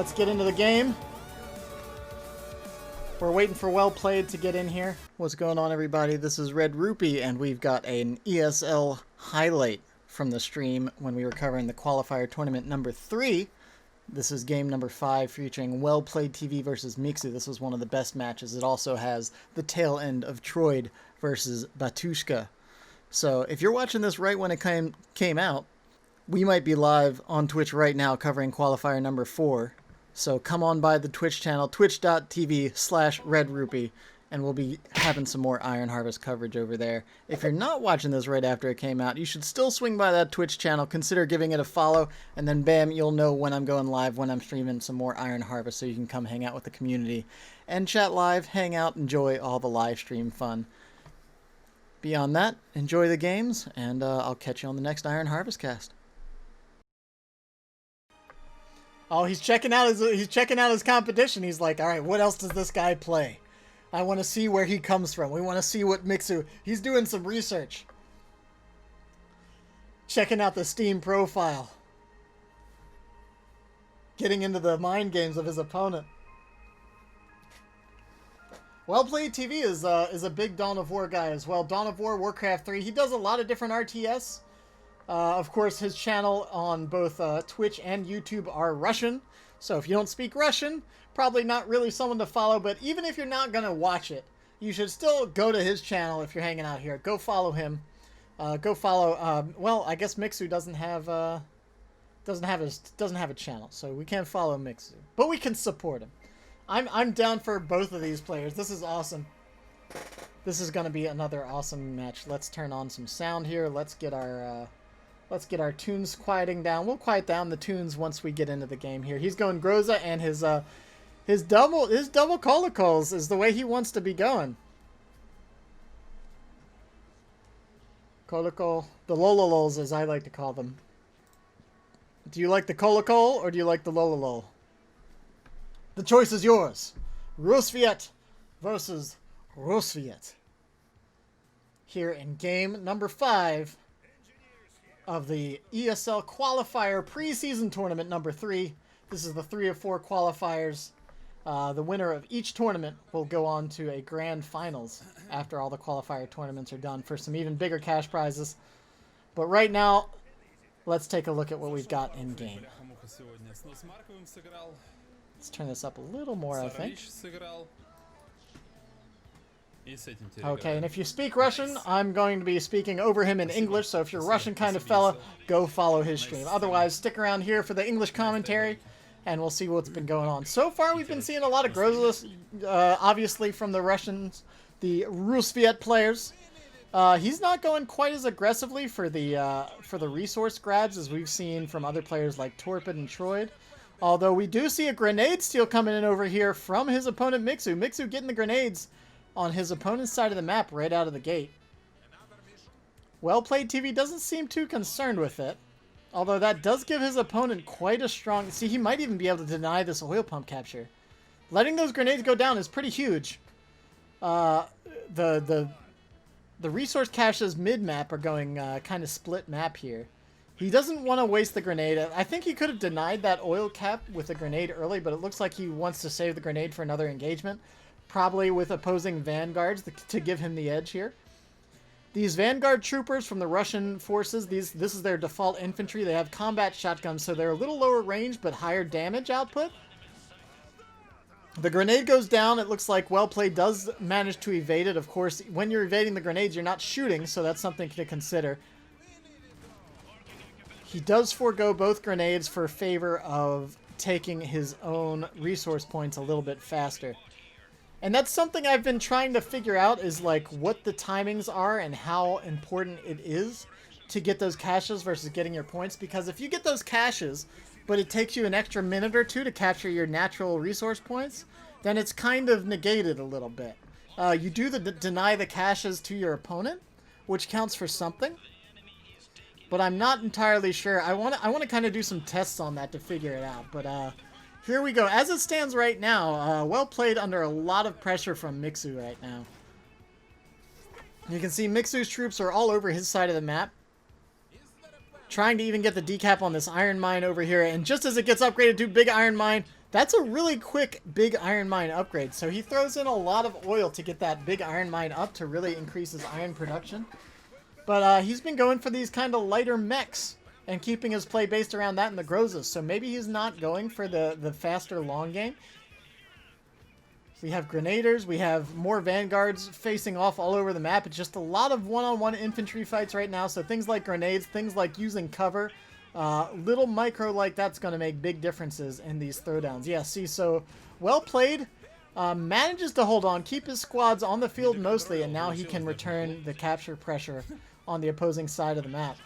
let's get into the game. We're waiting for Well Played to get in here. What's going on, everybody? This is Red-Rupee, and we've got an ESL highlight from the stream when we were covering the qualifier tournament number 3. This is game number 5 featuring WellplayedTV versus Mixu. This was one of the best matches. It also has the tail end of Troid versus Batyushka. So if you're watching this right when it came out, we might be live on Twitch right now covering qualifier number 4. So come on by the Twitch channel, twitch.tv/Red-Rupee, and we'll be having some more Iron Harvest coverage over there. If you're not watching this right after it came out, you should still swing by that Twitch channel, consider giving it a follow, and then bam, you'll know when I'm going live, when I'm streaming some more Iron Harvest, so you can come hang out with the community and chat live, hang out, enjoy all the live stream fun. Beyond that, enjoy the games, and I'll catch you on the next Iron Harvest cast. Oh, he's checking out his competition. He's like, all right, what else does this guy play? I want to see where he comes from. We want to see what Mixu. He's doing some research. Checking out the Steam profile. Getting into the mind games of his opponent. WellplayedTV is a big Dawn of War guy as well. Dawn of War, Warcraft 3. He does a lot of different RTS. Of course, his channel on both Twitch and YouTube are Russian. So if you don't speak Russian, probably not really someone to follow. But even if you're not going to watch it, you should still go to his channel if you're hanging out here. Go follow him. Go follow... well, I guess Mixu doesn't have a channel, so we can't follow Mixu. But we can support him. I'm down for both of these players. This is awesome. This is going to be another awesome match. Let's turn on some sound here. Let's get our tunes quieting down. We'll quiet down the tunes once we get into the game here. He's going Groza, and his double Colocols is the way he wants to be going. Colocol, the Lololols as I like to call them. Do you like the Colocol or do you like the Lololol? The choice is yours. Rusviet versus Rusviet. Here in game number 5 of the ESL Qualifier Pre-Season Tournament number 3. This is the 3 of 4 qualifiers. The winner of each tournament will go on to a grand finals after all the qualifier tournaments are done for some even bigger cash prizes. But right now, let's take a look at what we've got in game. Let's turn this up a little more, I think. Okay, and if you speak Russian, I'm going to be speaking over him in English, so if you're a Russian kind of fella, go follow his stream. Otherwise, stick around here for the English commentary, and we'll see what's been going on. So far, we've been seeing a lot of Grozas, obviously from the Russians, the Rusviet players. He's not going quite as aggressively for the resource grabs as we've seen from other players like Torpid and Troid. Although we do see a grenade steal coming in over here from his opponent Mixu. Mixu getting the grenades on his opponent's side of the map right out of the gate. WellplayedTV doesn't seem too concerned with it. Although that does give his opponent quite a strong... See, he might even be able to deny this oil pump capture. Letting those grenades go down is pretty huge. The resource caches mid-map are going kind of split map here. He doesn't want to waste the grenade. I think he could have denied that oil cap with a grenade early, but it looks like he wants to save the grenade for another engagement. Probably with opposing vanguards to give him the edge here. These vanguard troopers from the Russian forces, this is their default infantry. They have combat shotguns, so they're a little lower range but higher damage output. The grenade goes down. It looks like Wellplayed does manage to evade it. Of course, when you're evading the grenades, you're not shooting, so that's something to consider. He does forego both grenades for favor of taking his own resource points a little bit faster. And that's something I've been trying to figure out, is like what the timings are and how important it is to get those caches versus getting your points. Because if you get those caches, but it takes you an extra minute or two to capture your natural resource points, then it's kind of negated a little bit. You do deny the caches to your opponent, which counts for something. But I'm not entirely sure. I want to kind of do some tests on that to figure it out. But here we go. As it stands right now, Wellplayed under a lot of pressure from Mixu right now. You can see Mixu's troops are all over his side of the map. Trying to even get the decap on this Iron Mine over here. And just as it gets upgraded to Big Iron Mine, That's a really quick big iron mine upgrade. So he throws in a lot of oil to get that big iron mine up to really increase his iron production. But he's been going for these kind of lighter mechs and keeping his play based around that and the Grozas. So maybe he's not going for the faster long game. We have Grenadiers. We have more Vanguards facing off all over the map. It's just a lot of one-on-one infantry fights right now. So things like grenades, things like using cover, little micro like that's going to make big differences in these throwdowns. Yeah, see, so well played. Manages to hold on, keep his squads on the field mostly, and now he can return the capture pressure on the opposing side of the map.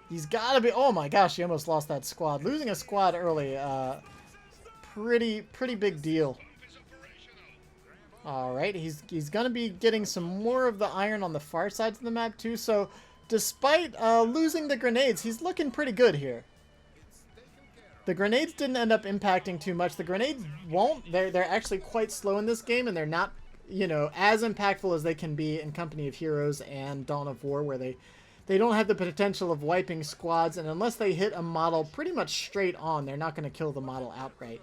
He's got to be... Oh my gosh, he almost lost that squad. Losing a squad early, pretty big deal. All right, he's going to be getting some more of the iron on the far sides of the map too. So despite losing the grenades, he's looking pretty good here. The grenades didn't end up impacting too much. The grenades won't. They're actually quite slow in this game, and they're not, you know, as impactful as they can be in Company of Heroes and Dawn of War, where they don't have the potential of wiping squads, and unless they hit a model pretty much straight on, they're not going to kill the model outright.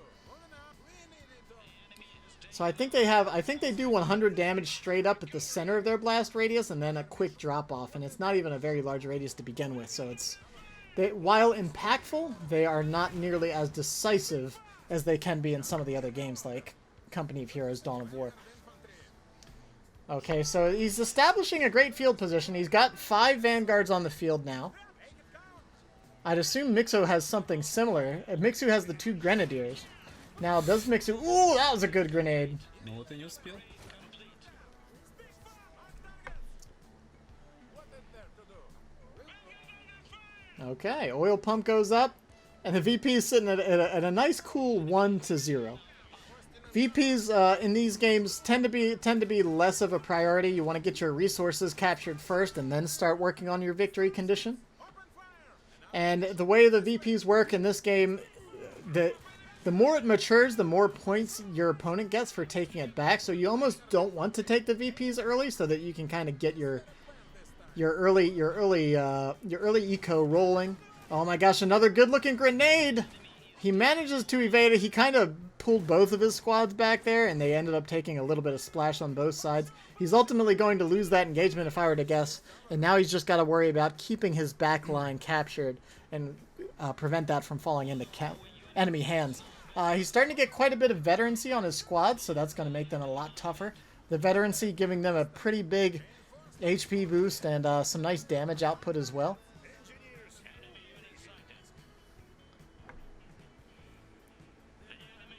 So I think they do 100 damage straight up at the center of their blast radius, and then a quick drop off, and it's not even a very large radius to begin with. So while impactful, they are not nearly as decisive as they can be in some of the other games like Company of Heroes, Dawn of War. Okay, so he's establishing a great field position. He's got 5 Vanguards on the field now. I'd assume Mixu has something similar. Mixu has the 2 Grenadiers. Now, does Mixu... Ooh, that was a good grenade. Okay, oil pump goes up, and the VP is sitting at a nice, cool 1-0. VPs in these games tend to be less of a priority. You want to get your resources captured first, and then start working on your victory condition. And the way the VPs work in this game, the more it matures, the more points your opponent gets for taking it back. So you almost don't want to take the VPs early, so that you can kind of get your early eco rolling. Oh my gosh, another good-looking grenade! He manages to evade it. He kind of pulled both of his squads back there, and they ended up taking a little bit of splash on both sides. He's ultimately going to lose that engagement, if I were to guess, and now he's just got to worry about keeping his back line captured and prevent that from falling into enemy hands. He's starting to get quite a bit of veterancy on his squad, so that's going to make them a lot tougher. The veterancy giving them a pretty big HP boost and some nice damage output as well.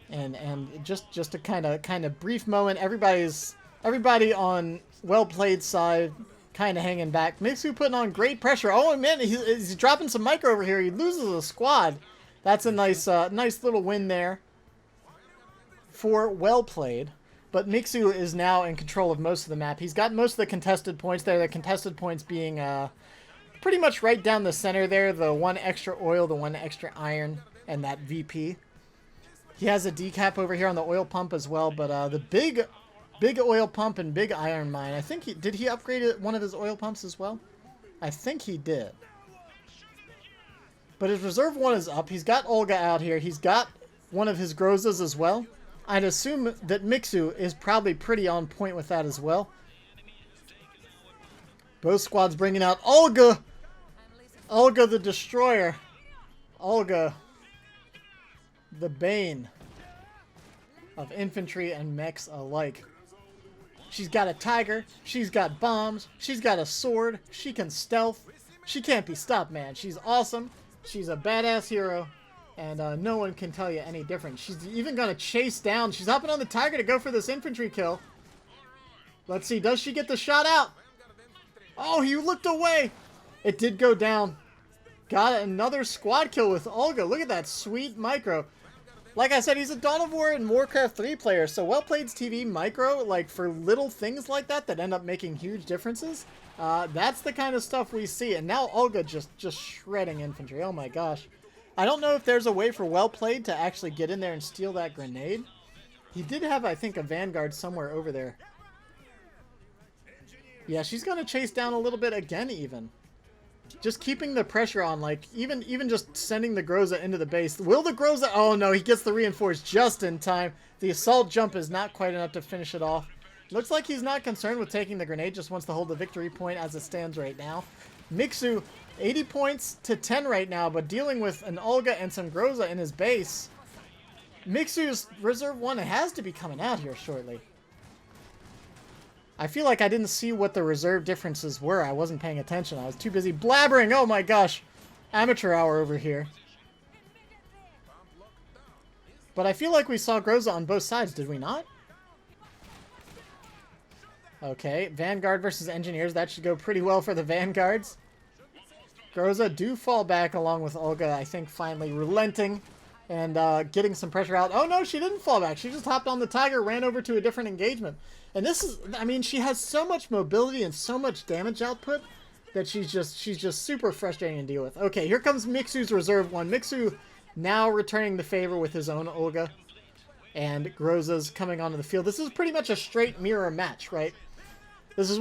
And just a kind of brief moment. Everybody on well played side kind of hanging back. Mixu putting on great pressure. Oh man, he's dropping some micro over here. He loses a squad. That's a nice little win there for well played. But Mixu is now in control of most of the map. He's got most of the contested points there. The contested points being pretty much right down the center there. The 1 extra oil, the 1 extra iron, and that VP. He has a decap over here on the oil pump as well. But the big oil pump and big iron mine. I think did he upgrade one of his oil pumps as well? I think he did. But his reserve 1 is up. He's got Olga out here. He's got one of his Grozas as well. I'd assume that Mixu is probably pretty on point with that as well. Both squads bringing out Olga! Olga the Destroyer. Olga, the bane of infantry and mechs alike. She's got a tiger. She's got bombs. She's got a sword. She can stealth. She can't be stopped, man. She's awesome. She's a badass hero. And no one can tell you any different. She's even going to chase down. She's hopping on the tiger to go for this infantry kill. Let's see. Does she get the shot out? Oh, he looked away. It did go down. Got another squad kill with Olga. Look at that sweet micro. Like I said, he's a Dawn of War and Warcraft 3 player. So WellplayedTV micro, like for little things like that end up making huge differences. That's the kind of stuff we see. And now Olga just shredding infantry. Oh my gosh. I don't know if there's a way for Wellplayed to actually get in there and steal that grenade. He did have, I think, a Vanguard somewhere over there. Yeah, she's going to chase down a little bit again, even. Just keeping the pressure on, like, even just sending the Groza into the base. Will the Groza... Oh, no, he gets the reinforced just in time. The assault jump is not quite enough to finish it off. Looks like he's not concerned with taking the grenade, just wants to hold the victory point as it stands right now. Mixu, 80 points to 10 right now, but dealing with an Olga and some Groza in his base. Mixu's Reserve 1 has to be coming out here shortly. I feel like I didn't see what the reserve differences were. I wasn't paying attention. I was too busy blabbering. Oh my gosh. Amateur hour over here. But I feel like we saw Groza on both sides, did we not? Okay, Vanguard versus Engineers. That should go pretty well for the Vanguards. Groza do fall back along with Olga, I think, finally relenting and getting some pressure out. Oh no, she didn't fall back. She just hopped on the Tiger, ran over to a different engagement. And this is, I mean, she has so much mobility and so much damage output that she's just super frustrating to deal with. Okay, here comes Mixu's Reserve 1. Mixu now returning the favor with his own Olga. And Groza's coming onto the field. This is pretty much a straight mirror match, right? This is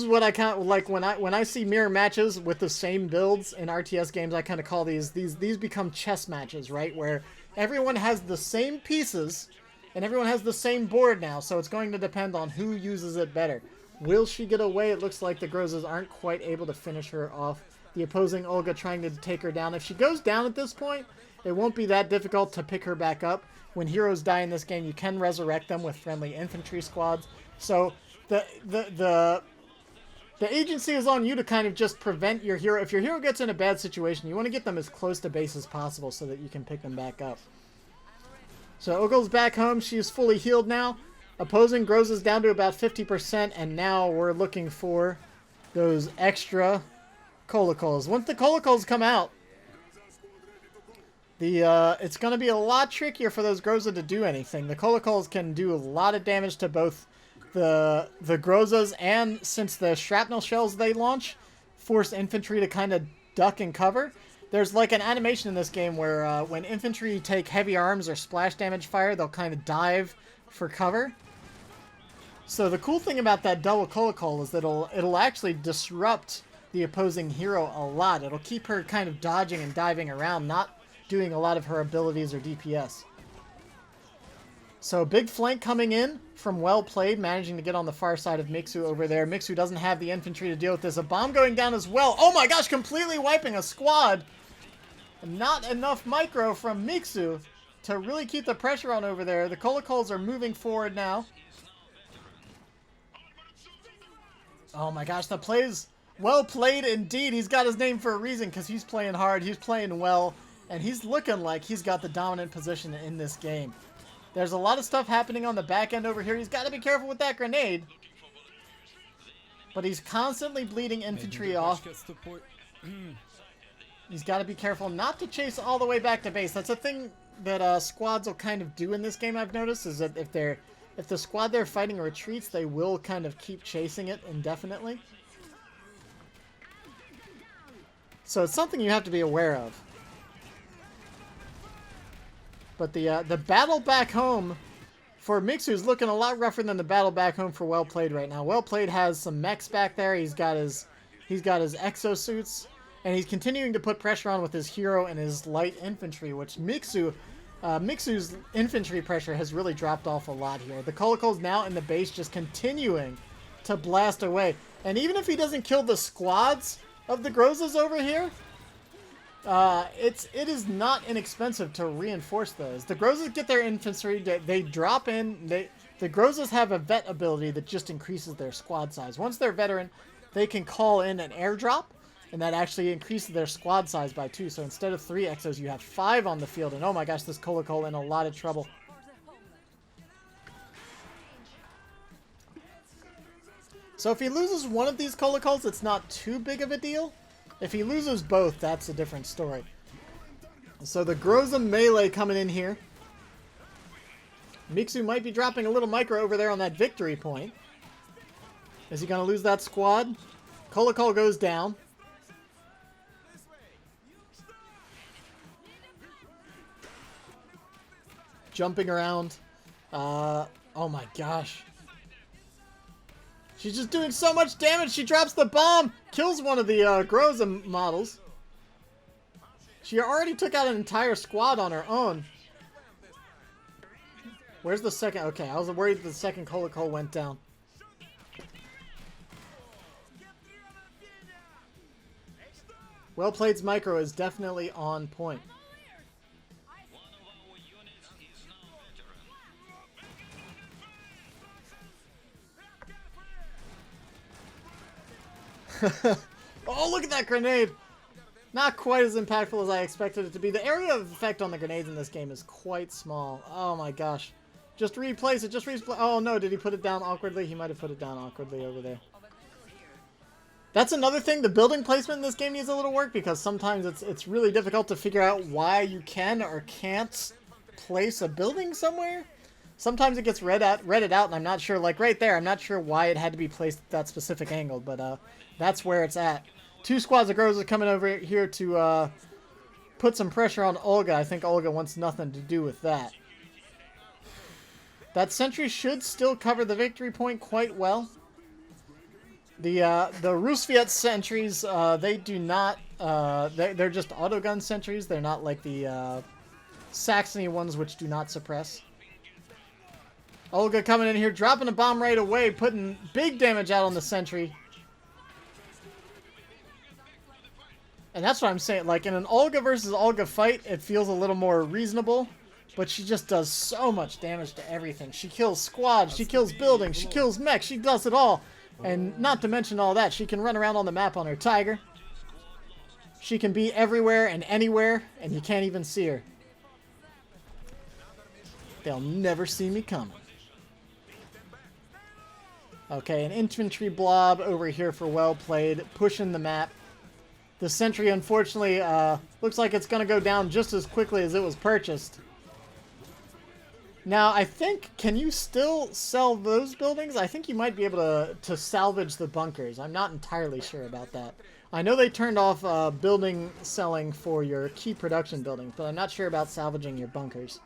what I kind of like when I see mirror matches with the same builds in RTS games. I kind of call these become chess matches, right? Where everyone has the same pieces and everyone has the same board now, so it's going to depend on who uses it better. Will she get away? It looks like the Grozas aren't quite able to finish her off. The opposing Olga trying to take her down. If she goes down at this point, it won't be that difficult to pick her back up. When heroes die in this game, you can resurrect them with friendly infantry squads. So the agency is on you to kind of just prevent your hero. If your hero gets in a bad situation, you want to get them as close to base as possible so that you can pick them back up. So Ogle's back home. She's fully healed now. Opposing Groza's down to about 50%, and now we're looking for those extra Colicols. Once the Colicols come out, it's going to be a lot trickier for those Groza to do anything. The Colicols can do a lot of damage to both the Grozas, and since the shrapnel shells they launch force infantry to kind of duck and cover. There's like an animation in this game where when infantry take heavy arms or splash damage fire, they'll kind of dive for cover. So the cool thing about that double Colicol is that it'll actually disrupt the opposing hero a lot. It'll keep her kind of dodging and diving around, not doing a lot of her abilities or DPS. So big flank coming in from Well Played, managing to get on the far side of Mixu over there. Mixu doesn't have the infantry to deal with this. A bomb going down as well. Oh my gosh, completely wiping a squad. Not enough micro from Mixu to really keep the pressure on over there. The Colicols are moving forward now. Oh my gosh, the plays Well Played indeed. He's got his name for a reason because he's playing hard, he's playing well, and he's looking like he's got the dominant position in this game. There's a lot of stuff happening on the back end over here. He's got to be careful with that grenade. But he's constantly bleeding infantry off. He's got to be careful not to chase all the way back to base. That's a thing that squads will kind of do in this game, I've noticed, is that if the squad they're fighting retreats, they will kind of keep chasing it indefinitely. So it's something you have to be aware of. But the battle back home for Mixu is looking a lot rougher than the battle back home for Well Played right now. Well Played has some mechs back there. He's got his exosuits, and he's continuing to put pressure on with his hero and his light infantry, which Mixu's infantry pressure has really dropped off a lot here. The Colicol's now in the base, just continuing to blast away. And even if he doesn't kill the squads of the Grozas over here, it is not inexpensive to reinforce those. The Grozas get their infantry, they drop in, the Grozas have a vet ability that just increases their squad size. Once they're veteran, they can call in an airdrop, and that actually increases their squad size by 2. So instead of 3 Exos, you have 5 on the field, and oh my gosh, this Colicol in a lot of trouble. So if he loses one of these Colicols, it's not too big of a deal. If he loses both, that's a different story. So the Groza melee coming in here. Mixu might be dropping a little micro over there on that victory point. Is he going to lose that squad? Colicol goes down. Jumping around. Oh my gosh. She's just doing so much damage. She drops the bomb. Kills one of the Groza models. She already took out an entire squad on her own. Where's the second? Okay, I was worried the second Cola went down. Wellplayed's micro is definitely on point. Oh, look at that grenade! Not quite as impactful as I expected it to be. The area of effect on the grenades in this game is quite small. Oh my gosh. Just replace it, just replace. Oh no, did he put it down awkwardly? He might have put it down awkwardly over there. That's another thing, the building placement in this game needs a little work because sometimes it's really difficult to figure out why you can or can't place a building somewhere. Sometimes it gets read out and I'm not sure, like right there, I'm not sure why it had to be placed at that specific angle, but that's where it's at. 2 squads of Groza coming over here to put some pressure on Olga. I think Olga wants nothing to do with that. That sentry should still cover the victory point quite well. The Rusviet sentries, they do not, they're just autogun sentries. They're not like the Saxony ones, which do not suppress. Olga coming in here, dropping a bomb right away, putting big damage out on the sentry. And that's what I'm saying. Like, in an Olga versus Olga fight, it feels a little more reasonable. But she just does so much damage to everything. She kills squads, she kills buildings, she kills mechs, she does it all. And not to mention all that, she can run around on the map on her Tiger. She can be everywhere and anywhere, and you can't even see her. They'll never see me coming. Okay, an infantry blob over here for Wellplayed, pushing the map. The sentry, unfortunately, looks like it's going to go down just as quickly as it was purchased. Now, I think, can you still sell those buildings? I think you might be able to salvage the bunkers. I'm not entirely sure about that. I know they turned off building selling for your key production buildings, but I'm not sure about salvaging your bunkers.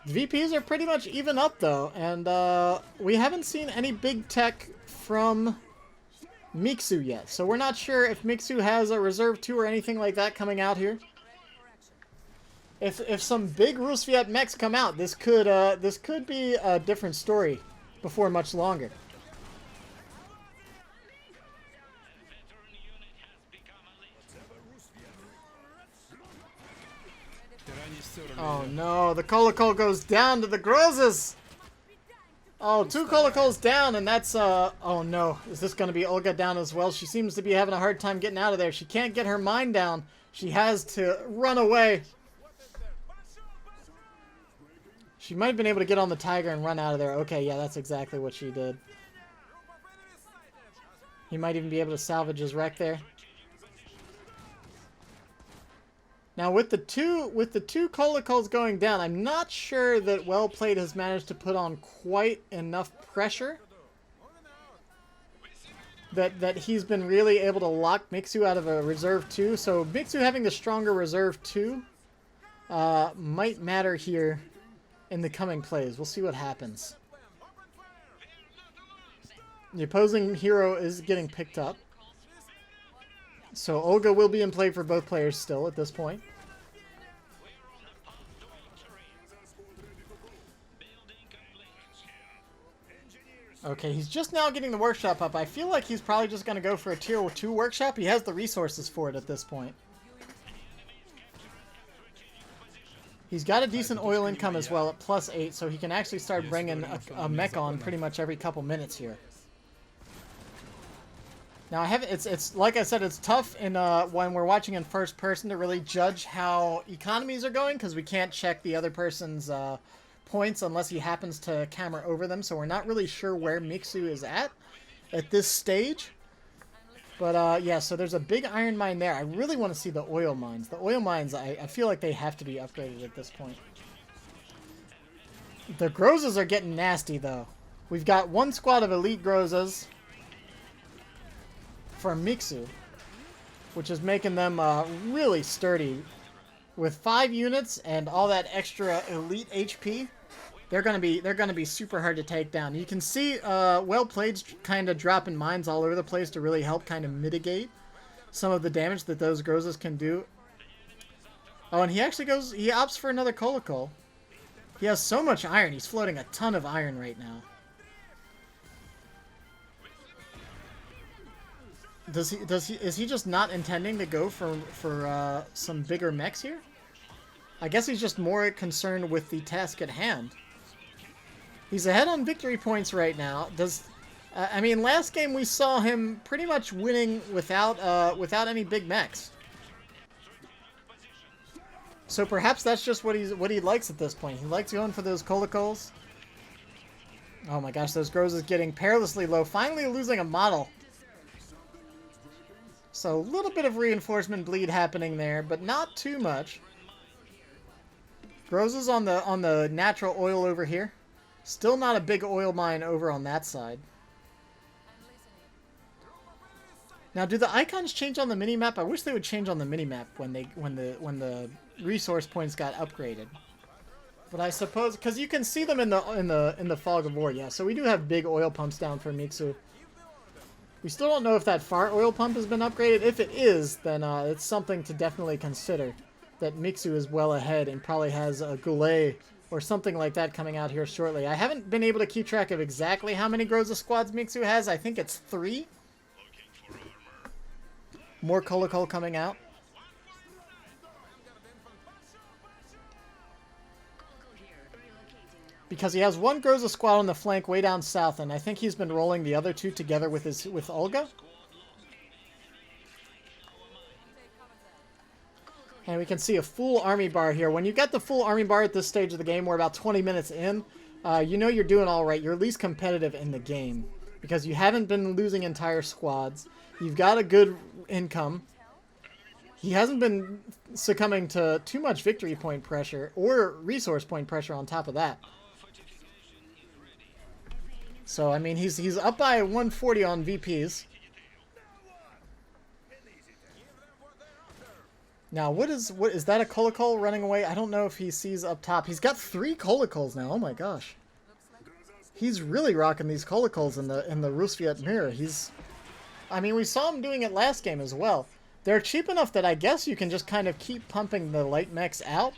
VPs are pretty much even up, though, and we haven't seen any big tech from Mixu yet, so we're not sure if Mixu has a Reserve 2 or anything like that coming out here. If some big Rusviet mechs come out, this could be a different story before much longer. Oh no, the Kolokol goes down to the Grozas! Oh, 2 Kolokols down, and that's, oh no. Is this going to be Olga down as well? She seems to be having a hard time getting out of there. She can't get her mine down. She has to run away. She might have been able to get on the Tiger and run out of there. Okay, yeah, that's exactly what she did. He might even be able to salvage his wreck there. Now, with the two Kolokols going down, I'm not sure that Wellplayed has managed to put on quite enough pressure that he's been really able to lock Mixu out of a Reserve 2. So Mixu having the stronger Reserve 2 might matter here in the coming plays. We'll see what happens. The opposing hero is getting picked up. So Olga will be in play for both players still at this point. Okay, he's just now getting the workshop up. I feel like he's probably just going to go for a tier 2 workshop. He has the resources for it at this point. He's got a decent oil income as well at +8, so he can actually start bringing a mech on pretty much every couple minutes here. Now, it's like I said, it's tough in when we're watching in first person to really judge how economies are going because we can't check the other person's points unless he happens to camera over them. So we're not really sure where Mixu is at this stage. But yeah, so there's a big iron mine there. I really want to see the oil mines. The oil mines, I feel like they have to be upgraded at this point. The Grozas are getting nasty though. We've got 1 squad of elite Grozas for Mixu, which is making them really sturdy. With 5 units and all that extra elite HP, they're gonna be super hard to take down. You can see Well-Played's kind of dropping mines all over the place to really help kind of mitigate some of the damage that those Grozas can do. Oh, and he actually he opts for another Kolokol. He has so much iron. He's floating a ton of iron right now. Is he just not intending to go for some bigger mechs here? I guess he's just more concerned with the task at hand. He's ahead on victory points right now. I mean, last game we saw him pretty much winning without any big mechs. So perhaps that's just what he likes at this point. He likes going for those Kolokols. Oh my gosh, those Grozas getting perilously low. Finally losing a model. So a little bit of reinforcement bleed happening there, but not too much. Grozas on the natural oil over here. Still not a big oil mine over on that side. Now, do the icons change on the minimap? I wish they would change on the minimap when the resource points got upgraded. But I suppose because you can see them in the fog of war, yeah. So we do have big oil pumps down for Mixu. We still don't know if that far oil pump has been upgraded. If it is, then it's something to definitely consider. That Mixu is well ahead and probably has a Goulet or something like that coming out here shortly. I haven't been able to keep track of exactly how many Groza squads Mixu has. I think it's 3. More Kolokol coming out. Because he has one Groza squad on the flank way down south, and I think he's been rolling the other 2 together with Olga. And we can see a full army bar here. When you get the full army bar at this stage of the game, we're about 20 minutes in, you know you're doing all right. You're at least competitive in the game because you haven't been losing entire squads. You've got a good income. He hasn't been succumbing to too much victory point pressure or resource point pressure on top of that. So, I mean, he's up by 140 on VPs. Now, what is that a Kolokol running away? I don't know if he sees up top. He's got 3 Kolokols now. Oh my gosh. He's really rocking these Kolokols in the Rusviet mirror. I mean, we saw him doing it last game as well. They're cheap enough that I guess you can just kind of keep pumping the light mechs out.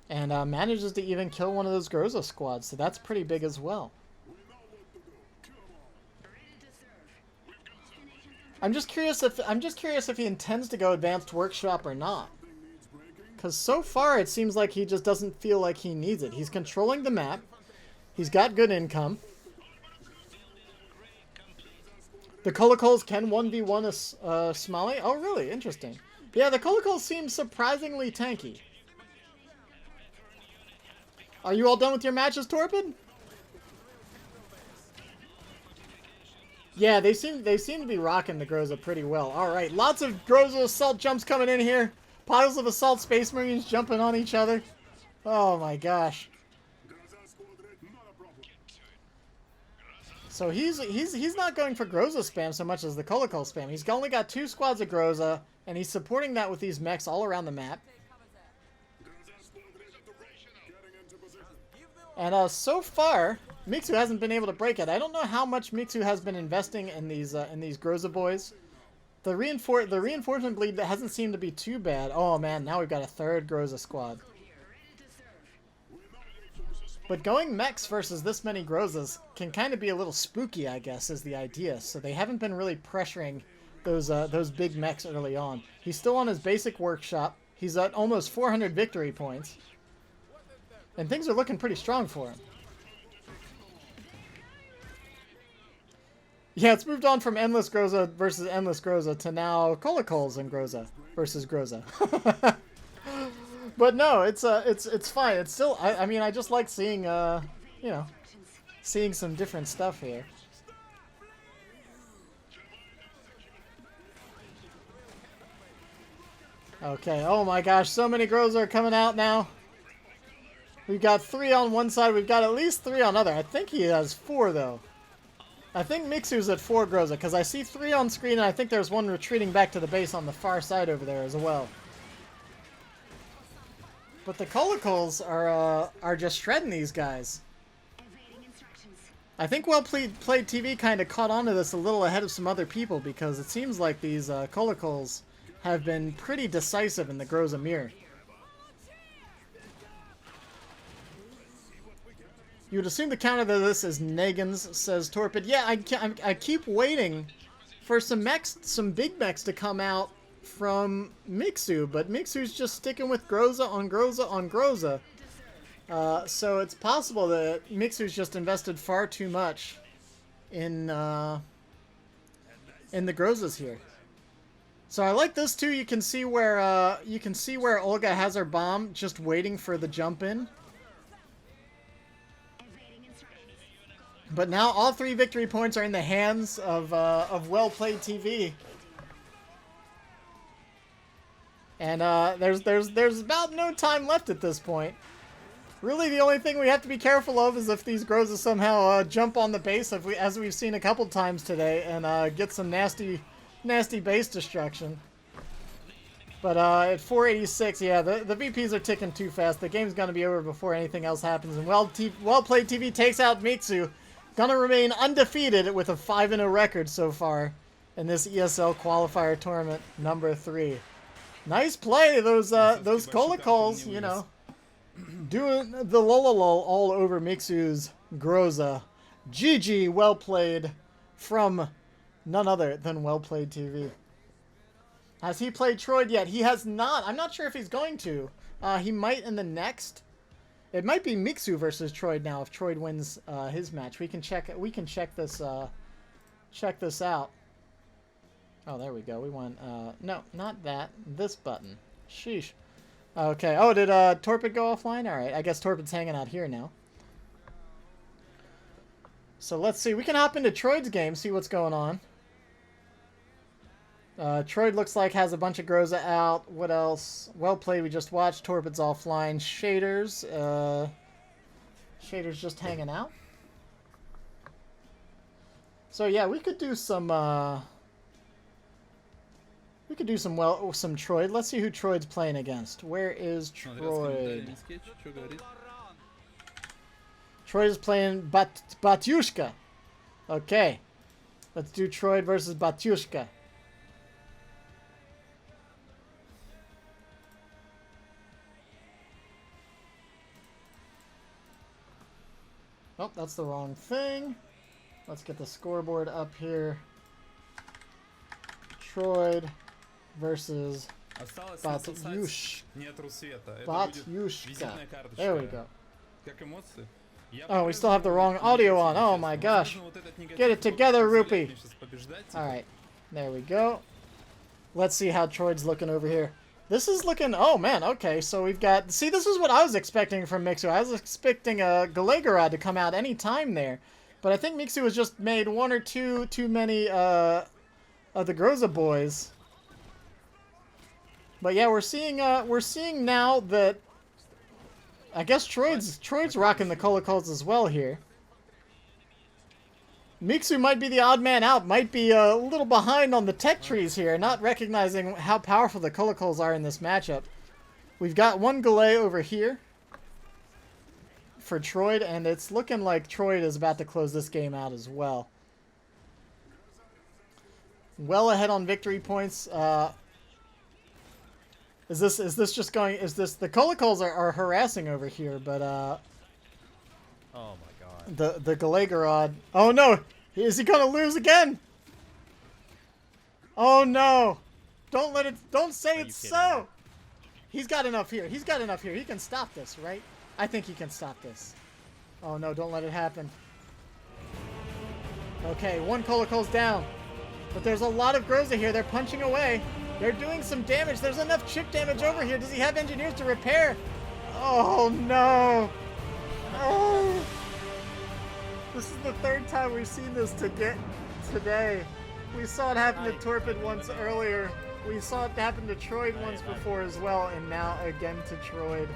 And manages to even kill one of those Groza squads, so that's pretty big as well. I'm just curious if he intends to go advanced workshop or not. Because so far it seems like he just doesn't feel like he needs it. He's controlling the map. He's got good income. The Kolokols can 1v1 a Smalley. Oh, really? Interesting. Yeah, the Kolokols seem surprisingly tanky. Are you all done with your matches, Torpid? Yeah, they seem to be rocking the Groza pretty well. All right, lots of Groza assault jumps coming in here. Piles of assault Space Marines jumping on each other. Oh my gosh. So he's not going for Groza spam so much as the Kolokol spam. He's only got 2 squads of Groza, and he's supporting that with these mechs all around the map. And so far, Mixu hasn't been able to break it. I don't know how much Mixu has been investing in these Groza boys. The reinforcement bleed hasn't seemed to be too bad. Oh man, now we've got a 3rd Groza squad. But going mechs versus this many Grozas can kind of be a little spooky, I guess, is the idea. So they haven't been really pressuring those big mechs early on. He's still on his basic workshop. He's at almost 400 victory points. And things are looking pretty strong for him. Yeah, it's moved on from Endless Groza versus Endless Groza to now Kolokols and Groza versus Groza. But no, it's fine. It's still, I mean, I just like seeing, you know, seeing some different stuff here. Okay, oh my gosh, so many Groza are coming out now. We've got 3 on one side. We've got at least 3 on other. I think he has 4, though. I think Mixu's at 4 Groza, because I see 3 on screen, and I think there's one retreating back to the base on the far side over there as well. But the Colicals are just shredding these guys. I think WellplayedTV kind of caught on to this a little ahead of some other people because it seems like these Colicals have been pretty decisive in the Groza mirror. You would assume the counter to this is Nagans, says Torpid. Yeah, I keep waiting for some big mechs to come out from Mixu, but Mixu's just sticking with Groza on Groza on Groza. So it's possible that Mixu's just invested far too much in the Grozas here. So I like this too. You can see where Olga has her bomb, just waiting for the jump in. But now all 3 victory points are in the hands of WellplayedTV. And there's about no time left at this point. Really, the only thing we have to be careful of is if these Grozas somehow jump on the base, as we've seen a couple times today, and get some nasty base destruction. But at 486, yeah, the VPs are ticking too fast. The game's going to be over before anything else happens. And WellplayedTV takes out Mixu. Gonna remain undefeated with a 5-0 record so far in this ESL Qualifier Tournament number 3. Nice play, those Colicals, you know, doing the lololol all over Mixu's Groza. GG, well played from none other than WellplayedTV. Has he played Troid yet? He has not. I'm not sure if he's going to. He might in the next. It might be Mixu versus Troid now if Troid wins his match. We can check this out. Oh, there we go. We want no, not that. This button. Sheesh. Okay. Oh, did Torpid go offline? All right. I guess Torpid's hanging out here now. So let's see. We can hop into Troid's game, see what's going on. Troid looks like has a bunch of Groza out. What else? Well played. We just watched. Torpid's offline. Shaders. Shaders just hanging out. So yeah, we could do some. We could do some Troid. Let's see who Troid's playing against. Where is Troid? Troid is playing Batyushka. Okay, let's do Troid versus Batyushka. Oh, that's the wrong thing. Let's get the scoreboard up here. Troid versus Batyushka. There we go. Oh, we still have the wrong audio on. Oh my gosh. Get it together, Rupee. Alright. There we go. Let's see how Troid's looking over here. This is looking... Oh, man. Okay, so we've got... See, this is what I was expecting from Mixu. I was expecting a Galegorod to come out any time there. But I think Mixu has just made one or two too many of the Groza boys. But yeah, we're seeing now that... I guess Troid's rocking the Colicals as well here. Mixu might be the odd man out, might be a little behind on the tech trees here, not recognizing how powerful the Colicals are in this matchup. We've got one Galay over here for Troid, and it's looking like Troid is about to close this game out as well. Well ahead on victory points. Is this just going? Is this the Colicals are harassing over here? But oh my god. The Galegorod. Oh no! Is he gonna lose again? Oh no! Don't let it. Don't say it's so. He's got enough here. He's got enough here. He can stop this, right? I think he can stop this. Oh no! Don't let it happen. Okay, one Colical's down, but there's a lot of Groza here. They're punching away. They're doing some damage. There's enough chip damage over here. Does he have engineers to repair? Oh, no. Oh. This is the third time we've seen this today. We saw it happen to Torpid once earlier. We saw it happen to Troid once before as well. And now again to Troid.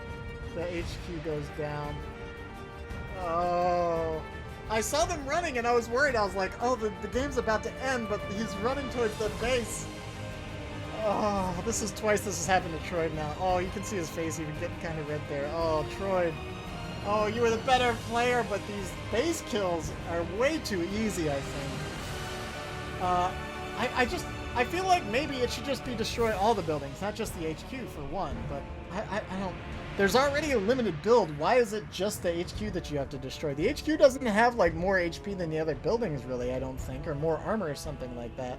The HQ goes down. Oh. I saw them running and I was worried. I was like, oh, the game's about to end. But he's running towards the base. Oh, this is twice this has happened to Troy now. Oh, you can see his face even getting kind of red there. Oh, Troy. Oh, you were the better player, but these base kills are way too easy, I think. I feel like maybe it should just be destroy all the buildings, not just the HQ for one, but I don't... There's already a limited build. Why is it just the HQ that you have to destroy? The HQ doesn't have, like, more HP than the other buildings, really, I don't think, or more armor or something like that.